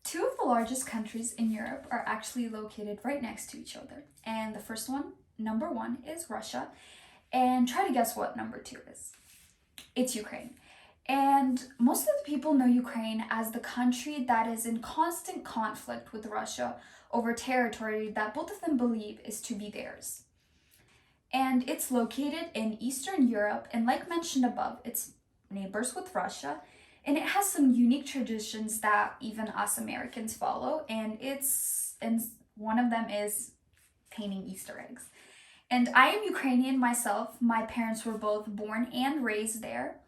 Two of the largest countries in Europe are actually located right next to each other. And the first one, number one, is Russia. And try to guess what number two is. It's Ukraine. And most of the people know Ukraine as the country that is in constant conflict with Russia over territory that both of them believe is to be theirs. And it's located in Eastern Europe, and like mentioned above, it's neighbors with Russia, and it has some unique traditions that even us Americans follow, and one of them is painting Easter eggs. And I am Ukrainian myself. My parents were both born and raised there,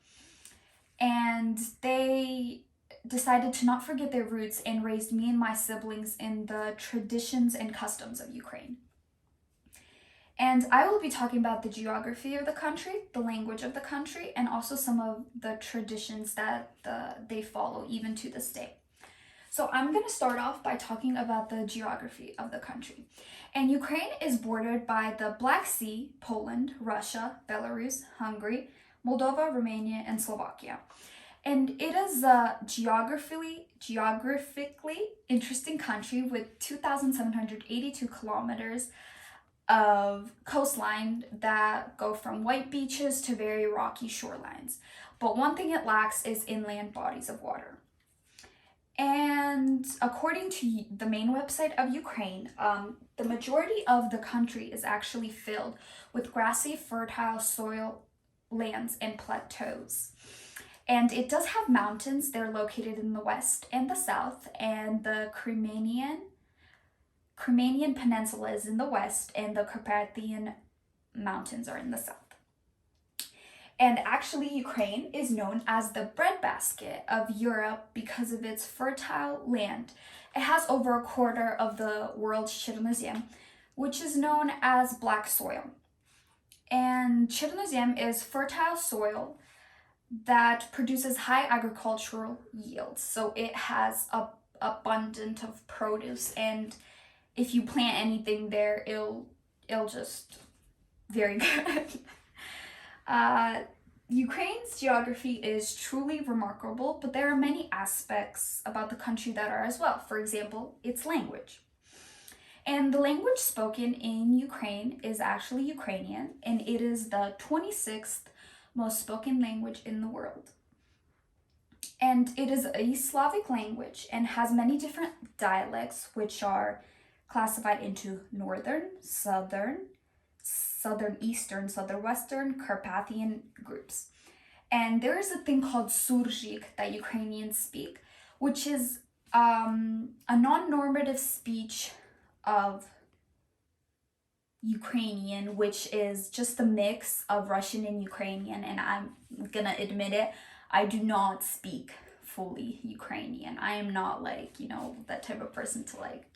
and they decided to not forget their roots and raised me and my siblings in the traditions and customs of Ukraine. And I will be talking about the geography of the country, the language of the country, and also some of the traditions that they follow even to this day. So I'm going to start off by talking about the geography of the country. And Ukraine is bordered by the Black Sea, Poland, Russia, Belarus, Hungary, Moldova, Romania, and Slovakia. And it is a geographically interesting country with 2,782 kilometers of coastline that go from white beaches to very rocky shorelines. But one thing it lacks is inland bodies of water. And according to the main website of Ukraine, the majority of the country is actually filled with grassy, fertile soil lands and plateaus. And it does have mountains. They're located in the west and the south, and the Crimean Peninsula is in the west, and the Carpathian Mountains are in the south. And actually, Ukraine is known as the breadbasket of Europe because of its fertile land. It has over a quarter of the world's Chernozem, which is known as black soil. And Chernozem is fertile soil that produces high agricultural yields. So it has abundant of produce, and if you plant anything there, it'll just very good. Ukraine's geography is truly remarkable, but there are many aspects about the country that are as well. For example, its language. And the language spoken in Ukraine is actually Ukrainian, and it is the 26th most spoken language in the world. And it is a Slavic language and has many different dialects, which are classified into northern, southern, southern-eastern, southern-western, Carpathian groups. And there is a thing called surjik that Ukrainians speak, which is a non-normative speech of Ukrainian, which is just a mix of Russian and Ukrainian. And I'm gonna admit it, I do not speak fully Ukrainian. I am not like, that type of person to like,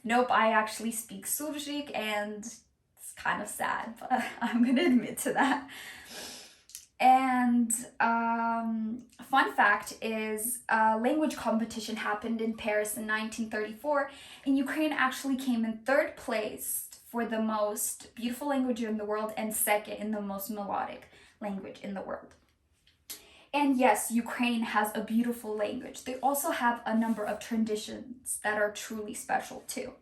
nope, I actually speak surjik, and it's kind of sad, but I'm gonna admit to that. And fun fact is a language competition happened in Paris in 1934, and Ukraine actually came in third place for the most beautiful language in the world and second in the most melodic language in the world. And yes, Ukraine has a beautiful language. They also have a number of traditions that are truly special too.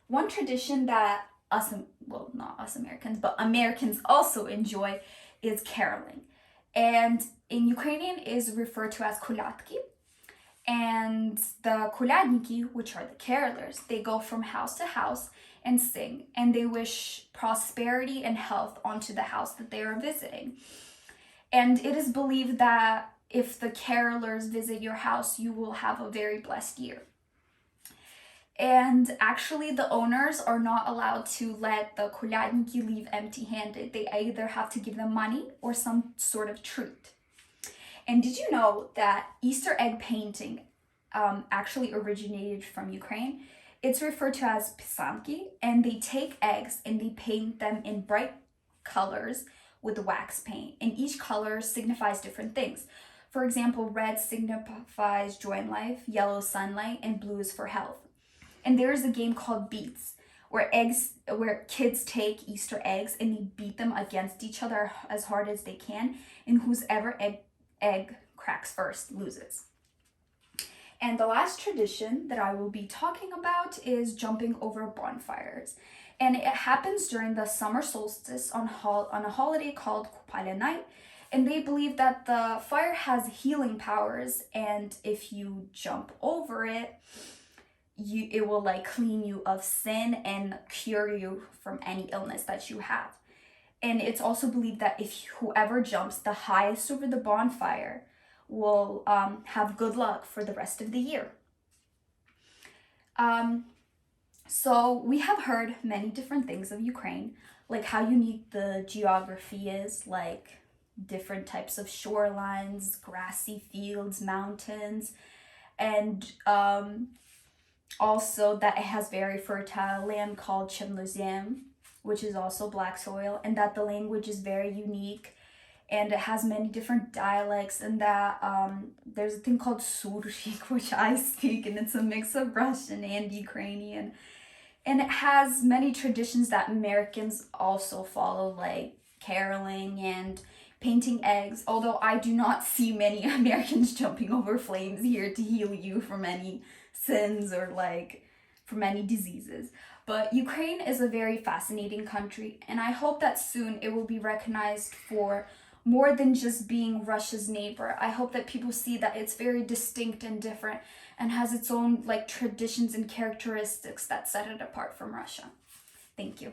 One tradition that not us Americans, but Americans also enjoy is caroling. And in Ukrainian is referred to as kolядки. And the kolядniki, which are the carolers, they go from house to house and sing, and they wish prosperity and health onto the house that they are visiting. And it is believed that if the carolers visit your house, you will have a very blessed year. And actually, the owners are not allowed to let the kolядniki leave empty-handed. They either have to give them money or some sort of treat. And did you know that Easter egg painting actually originated from Ukraine? It's referred to as pisanki, and they take eggs and they paint them in bright colors with wax paint. And each color signifies different things. For example, red signifies joy in life, yellow sunlight, and blue is for health. And there is a game called Beats, where kids take Easter eggs and they beat them against each other as hard as they can, and whoever egg cracks first loses. And the last tradition that I will be talking about is jumping over bonfires. And it happens during the summer solstice on a holiday called Kupala Night. And they believe that the fire has healing powers, and if you jump over it, it will like clean you of sin and cure you from any illness that you have. And it's also believed that if whoever jumps the highest over the bonfire will have good luck for the rest of the year. So we have heard many different things of Ukraine, like how unique the geography is, like different types of shorelines, grassy fields, mountains, and also that it has very fertile land called Chemluzem, which is also black soil, and that the language is very unique and it has many different dialects, and that there's a thing called Surshik, which I speak, and it's a mix of Russian and Ukrainian. And it has many traditions that Americans also follow, like caroling and painting eggs, although I do not see many Americans jumping over flames here to heal you from any sins or like from any diseases. But Ukraine is a very fascinating country, and I hope that soon it will be recognized for more than just being Russia's neighbor. I hope that people see that it's very distinct and different and has its own like traditions and characteristics that set it apart from Russia. Thank you.